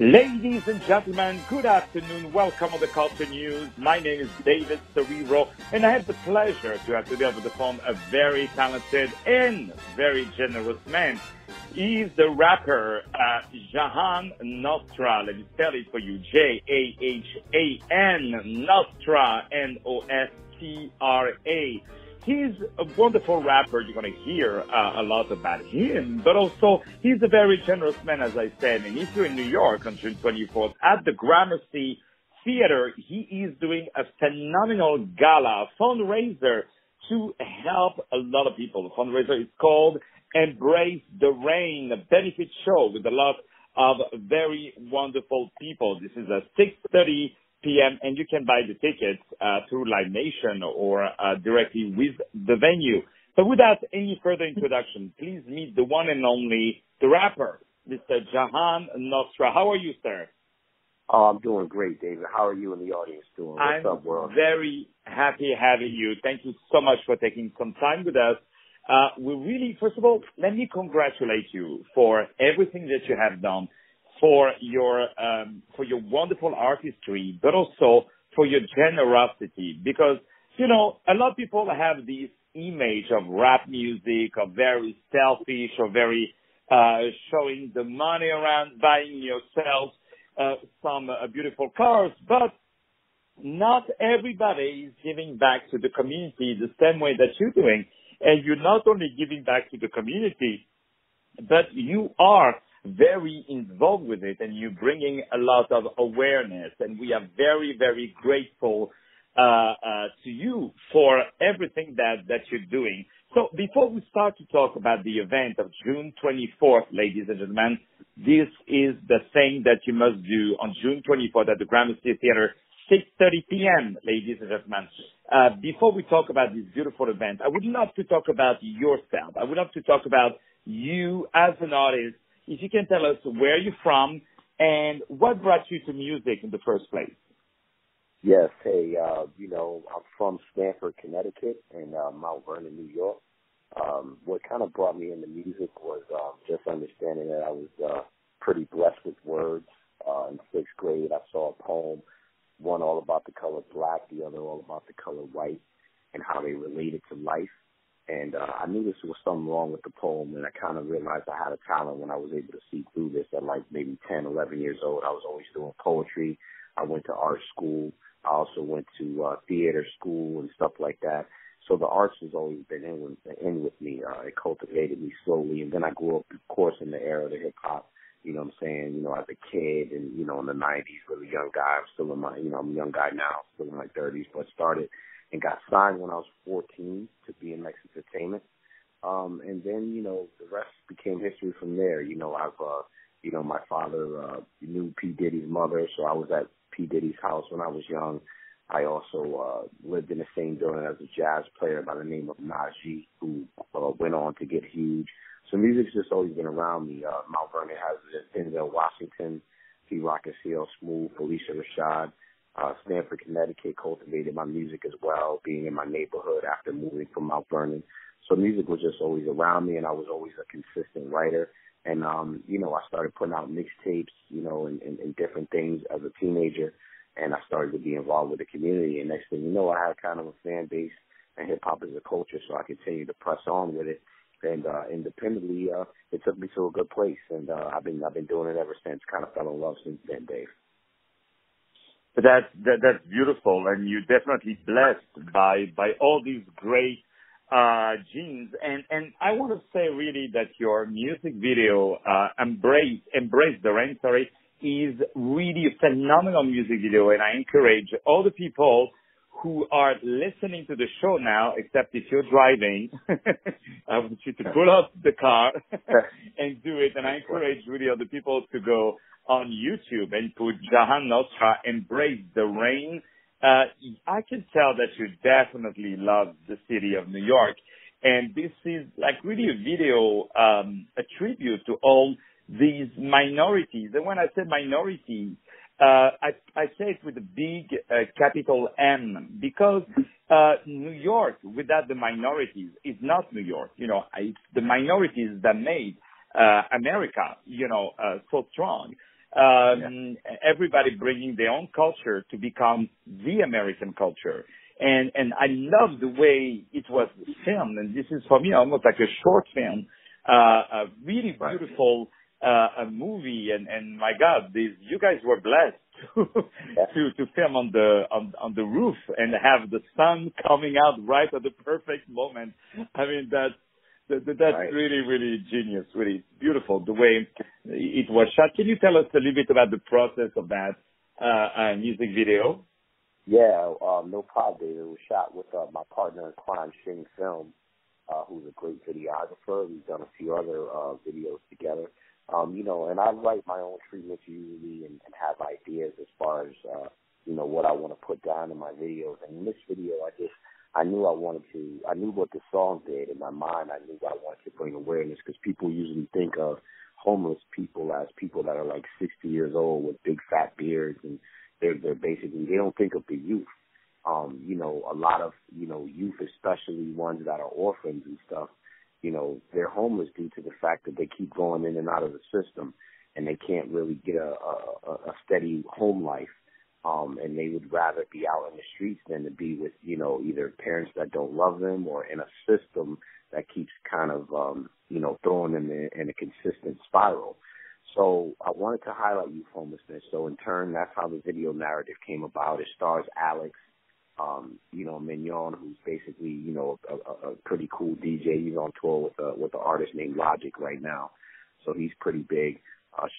Ladies and gentlemen, good afternoon. Welcome on the Culture News. My name is David Serero, and I have the pleasure to have today over the phone a very talented and very generous man. He's the rapper Jahan Nostra. Let me spell it for you. Jahan Nostra, Nostra. He's a wonderful rapper. You're going to hear a lot about him, but also he's a very generous man, as I said. And if you're in New York on June 24th at the Gramercy Theater, he is doing a phenomenal gala fundraiser to help a lot of people. The fundraiser is called Embrace the Rain, a benefit show with a lot of very wonderful people. This is at 6:30 p.m. and you can buy the tickets through Live Nation or directly with the venue. But without any further introduction, please meet the one and only, the rapper, Mr. Jahan Nostra. How are you, sir? Oh, I'm doing great, David. How are you and the audience doing? What's up, world? I'm very happy having you. Thank you so much for taking some time with us. We really, first of all, let me congratulate you for everything that you have done, for your wonderful artistry, but also for your generosity. Because, you know, a lot of people have this image of rap music, of very selfish, or very showing the money around, buying yourself some beautiful cars, but not everybody is giving back to the community the same way that you're doing. And you're not only giving back to the community, but you are very involved with it, and you're bringing a lot of awareness. And we are very, very grateful to you for everything that you're doing. So before we start to talk about the event of June 24th, ladies and gentlemen, this is the thing that you must do on June 24th at the Gramercy Theater, 6:30 p.m., ladies and gentlemen. Before we talk about this beautiful event, I would love to talk about yourself. I would love to talk about you as an artist. If you can tell us where you're from and what brought you to music in the first place. Yes, hey, I'm from Stamford, Connecticut, and Mount Vernon, New York. What kind of brought me into music was just understanding that I was pretty blessed with words. In sixth grade, I saw a poem, one all about the color black, the other all about the color white, and how they related to life. And I knew this was something wrong with the poem, and I kind of realized I had a talent when I was able to see through this at like maybe 10, 11 years old. I was always doing poetry. I went to art school. I also went to theater school and stuff like that. So the arts has always been in with me. It cultivated me slowly. And then I grew up, of course, in the era of the hip-hop, you know what I'm saying, you know, as a kid and, you know, in the 90s, really young guy. I'm still in my, you know, I'm a young guy now, still in my 30s, but started and got signed when I was 14 to be in Lex Entertainment. And then, you know, the rest became history from there. You know, my father knew P. Diddy's mother, so I was at P. Diddy's house when I was young. I also lived in the same building as a jazz player by the name of Najee, who went on to get huge. So music's just always been around me. Mount Vernon has it, Denzel Washington, P. Rock and CL Smooth, Felicia Rashad. Stamford, Connecticut cultivated my music as well, being in my neighborhood after moving from Mount Vernon. So music was just always around me, and I was always a consistent writer. And, you know, I started putting out mixtapes, you know, and different things as a teenager, and I started to be involved with the community. And next thing you know, I had kind of a fan base, and hip-hop is a culture, so I continued to press on with it. And independently, it took me to a good place, and I've been doing it ever since. Kind of fell in love since then, Dave. But that's beautiful, and you're definitely blessed by all these great genes. And I want to say really that your music video, Embrace the Rain, is really a phenomenal music video, and I encourage all the people who are listening to the show now, except if you're driving, I want you to pull up the car and do it. And I encourage really other people to go on YouTube and put Jahan Nostra, Embrace the Rain. I can tell that you definitely love the city of New York. And this is like really a video, a tribute to all these minorities. And when I say minorities, I say it with a big capital M, because New York without the minorities is not New York. You know, it's the minorities that made America, so strong. everybody bringing their own culture to become the American culture. And I love the way it was filmed. And this is for me almost like a short film, a really beautiful a movie, and my God, you guys were blessed to film on the roof and have the sun coming out right at the perfect moment. I mean, that's really, really genius, really beautiful the way it was shot. Can you tell us a little bit about the process of that music video? Yeah, no problem, David. It was shot with my partner in crime, Shing Film, who's a great videographer. We've done a few other videos together. And I write my own treatments usually and have ideas as far as, what I want to put down in my videos. And in this video, I knew what the song did in my mind. I knew I wanted to bring awareness because people usually think of homeless people as people that are like 60 years old with big fat beards, and they're basically, they don't think of the youth. A lot of, youth, especially ones that are orphans and stuff, they're homeless due to the fact that they keep going in and out of the system and they can't really get a steady home life. And they would rather be out in the streets than to be with, either parents that don't love them or in a system that keeps kind of, throwing them in a consistent spiral. So I wanted to highlight youth homelessness. So in turn, that's how the video narrative came about. It stars Alex, Mignon, who's basically, a pretty cool DJ. He's on tour with an artist named Logic right now. So he's pretty big.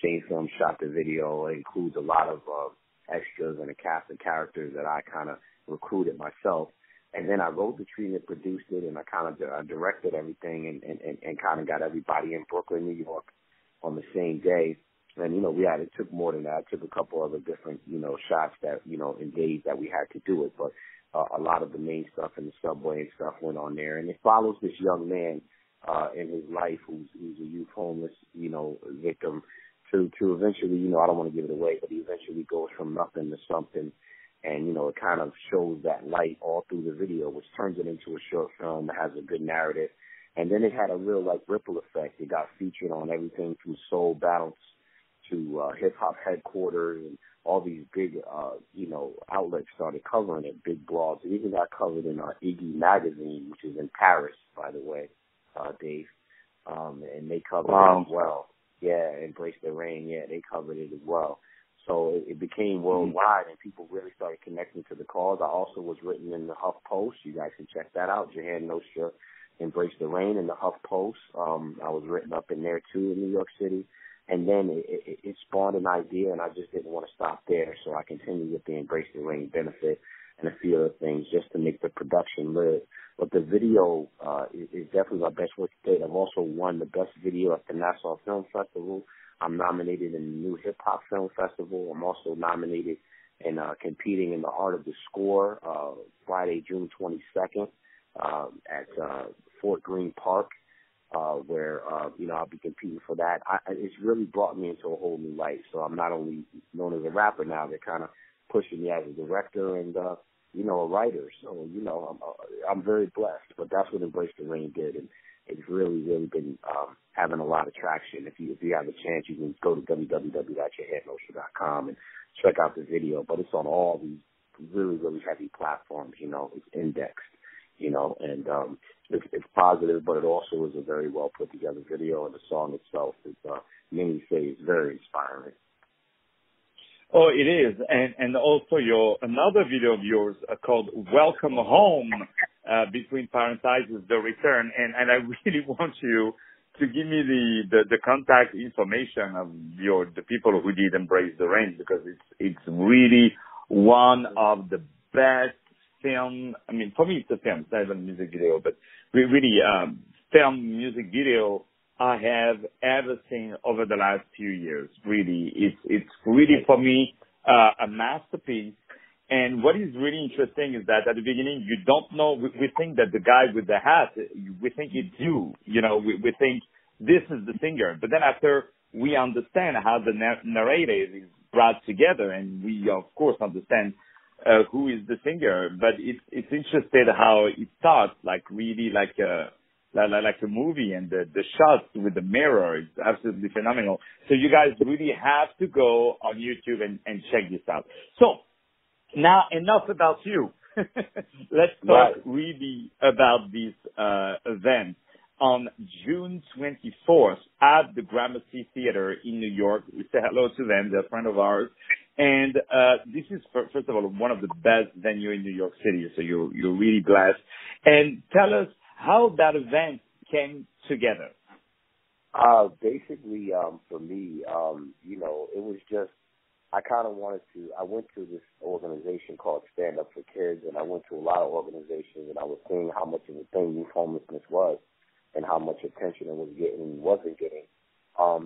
Shane Film shot the video. It includes a lot of extras and a cast of characters that I kind of recruited myself. And then I wrote the treatment, produced it, and I directed everything and kind of got everybody in Brooklyn, New York on the same day. And, it took more than that. It took a couple other different, shots that, in days that we had to do it. But a lot of the main stuff in the subway and stuff went on there. And it follows this young man in his life who's a youth homeless, victim to eventually, I don't want to give it away, but he eventually goes from nothing to something. And, it kind of shows that light all through the video, which turns it into a short film that has a good narrative. And then it had a real, ripple effect. It got featured on everything from Soul Bounce to Hip-Hop Headquarters, and all these big, outlets started covering it, big blogs. It even got covered in Iggy magazine, which is in Paris, by the way, Dave. And they covered it as well. Yeah, Embrace the Rain, they covered it as well. So it became worldwide, and people really started connecting to the cause. I also was written in the Huff Post. You guys can check that out. Jahan Nostra, Embrace the Rain in the Huff Post. I was written up in there, too, in New York City. And then it spawned an idea, and I just didn't want to stop there. So I continued with the Embrace the Rain benefit and a few other things just to make the production live. But the video is definitely my best work to date. I've also won the best video at the Nassau Film Festival. I'm nominated in the New Hip Hop Film Festival. I'm also nominated and competing in the Art of the Score Friday, June 22nd at Fort Greene Park, where I'll be competing for that. It's really brought me into a whole new light. So I'm not only known as a rapper now, they're kind of pushing me as a director and a writer. So I'm very blessed. But that's what Embrace the Rain did, and it's really, really been having a lot of traction. If you have a chance, you can go to www.jahannostra.com and check out the video. But it's on all these really, really heavy platforms. It's indexed. And it's positive, but it also is a very well put together video, and the song itself is, many say, is very inspiring. Oh, it is, and also another video of yours called "Welcome Home," Between Parentheses, The Return, and I really want you to give me the contact information of the people who did Embrace the Rain, because it's really one of the best film. I mean, for me, it's a film. It's not even a music video, but really, film music video I have ever seen over the last few years. Really, it's really for me a masterpiece. And what is really interesting is that at the beginning you don't know. We think that the guy with the hat, we think it's you. We think this is the singer. But then after we understand how the narrative is brought together, and we of course understand who is the singer. But it's interesting how it starts really like like a movie, and the shots with the mirror is absolutely phenomenal. So you guys really have to go on YouTube and check this out. So now enough about you. Let's talk really about this event on June 24th at the Gramercy Theater in New York. We say hello to them. They're a friend of ours. And this is, first of all, one of the best venues in New York City, so you're really blessed. And tell us how that event came together. Basically, for me, it was just, I kind of wanted to, I went to this organization called Stand Up for Kids, and I went to a lot of organizations, and I was seeing how much of a thing youth homelessness was and how much attention it was getting and wasn't getting. I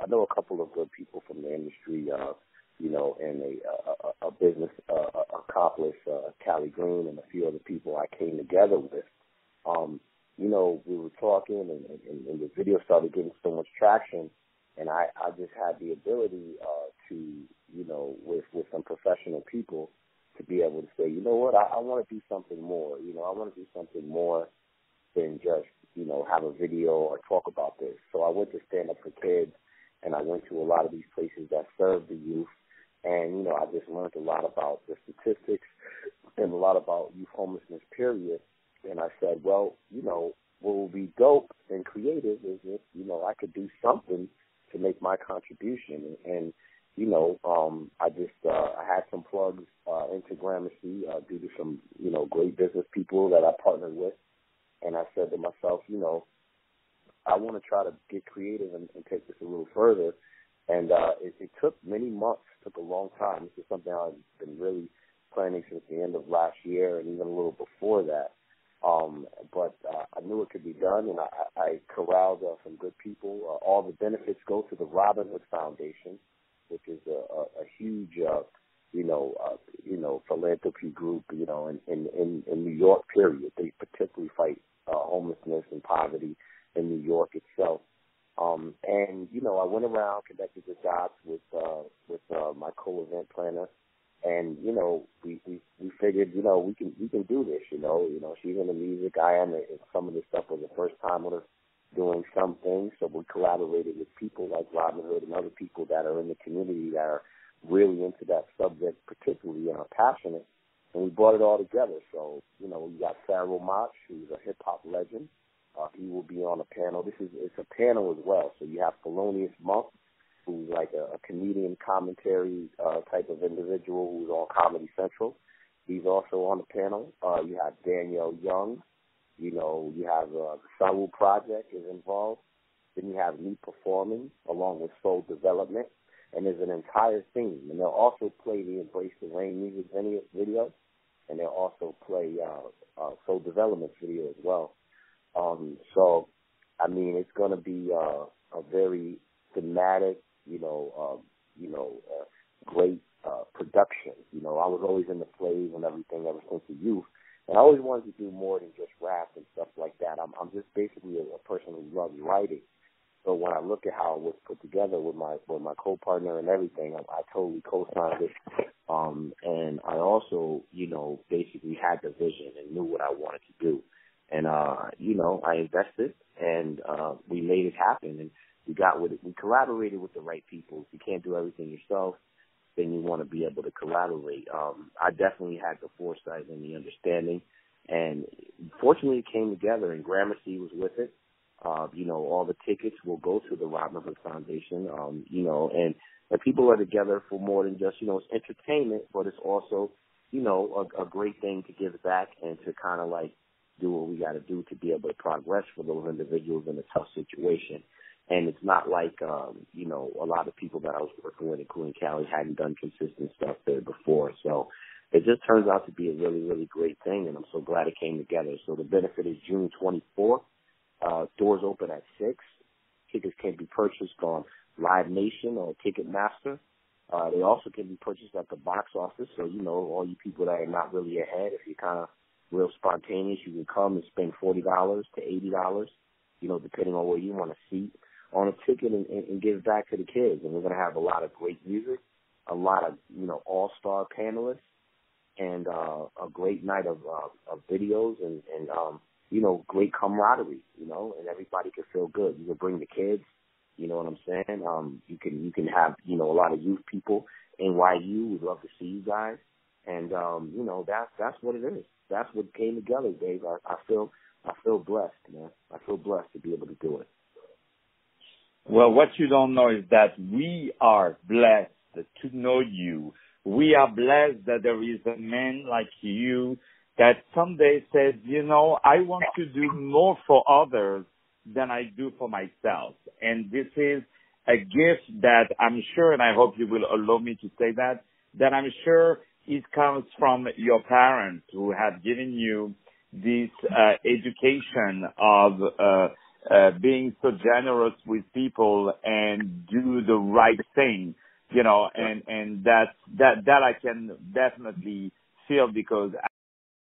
know a couple of good people from the industry, and a business accomplice, Callie Green, and a few other people I came together with. We were talking, and the video started getting so much traction. And I just had the ability with some professional people to be able to say, you know what, I want to do something more. I want to do something more than just, have a video or talk about this. So I went to Stand Up for Kids, and I went to a lot of these places that serve the youth. And, I just learned a lot about the statistics and a lot about youth homelessness, period. And I said, well, what will be dope and creative is if, I could do something to make my contribution. And I had some plugs into Gramercy due to some, great business people that I partnered with. And I said to myself, I want to try to get creative and take this a little further. And it took many months, took a long time. This is something I've been really planning since the end of last year and even a little before that. But I knew it could be done, and I corralled some good people. All the benefits go to the Robin Hood Foundation, which is a huge, philanthropy group, in New York, period. They particularly fight homelessness and poverty in New York itself. I went around, connected the dots with my co-event planner. And, we figured, we can do this, she's in the music. I am. Some of this stuff was the first time with her doing some things. So we collaborated with people like Robin Hood and other people that are in the community that are really into that subject particularly and are passionate. And we brought it all together. So, we got Serero, who's a hip-hop legend. He will be on a panel. It's a panel as well. So you have Thelonious Monk, who's like a comedian commentary type of individual who's on Comedy Central. He's also on the panel. You have Danielle Young. You have the Saul Project is involved. Then you have me performing along with Soul Development. And there's an entire theme. And they'll also play the Embrace the Rain music video. And they'll also play Soul Development video as well. It's going to be a very thematic, great production. I was always in the plays and everything ever since the youth, and I always wanted to do more than just rap and stuff like that. I'm just basically a person who loves writing. So when I look at how it was put together with my co-partner and everything, I totally co-signed it. And I also, basically had the vision and knew what I wanted to do. And, I invested and we made it happen. And we collaborated with the right people. If you can't do everything yourself, then you want to be able to collaborate. I definitely had the foresight and the understanding. And fortunately it came together, and Gramercy was with it. All the tickets will go to the Robin Hood Foundation, and people are together for more than just, it's entertainment, but it's also, a great thing to give back and to kind of like do what we got to do to be able to progress for those individuals in a tough situation. And it's not like, a lot of people that I was working with, including Callie, hadn't done consistent stuff there before. So it just turns out to be a really, really great thing, and I'm so glad it came together. So the benefit is June 24th. Doors open at 6. Tickets can be purchased on Live Nation or Ticketmaster. They also can be purchased at the box office. So, all you people that are not really ahead, if you're kind of real spontaneous, you can come and spend $40 to $80, depending on where you want to seat on a ticket and give back to the kids. And we're going to have a lot of great music, a lot of, all-star panelists, and a great night of videos and great camaraderie, and everybody can feel good. You can bring the kids, you know what I'm saying? You can have, a lot of youth people. NYU would love to see you guys. And, that's what it is. That's what came together, Dave. I feel blessed, man. I feel blessed to be able to do it. Well, what you don't know is that we are blessed to know you. We are blessed that there is a man like you that someday says, I want to do more for others than I do for myself. And this is a gift that I'm sure, and I hope you will allow me to say that I'm sure it comes from your parents who have given you this education of being so generous with people and do the right thing, and that I can definitely feel, because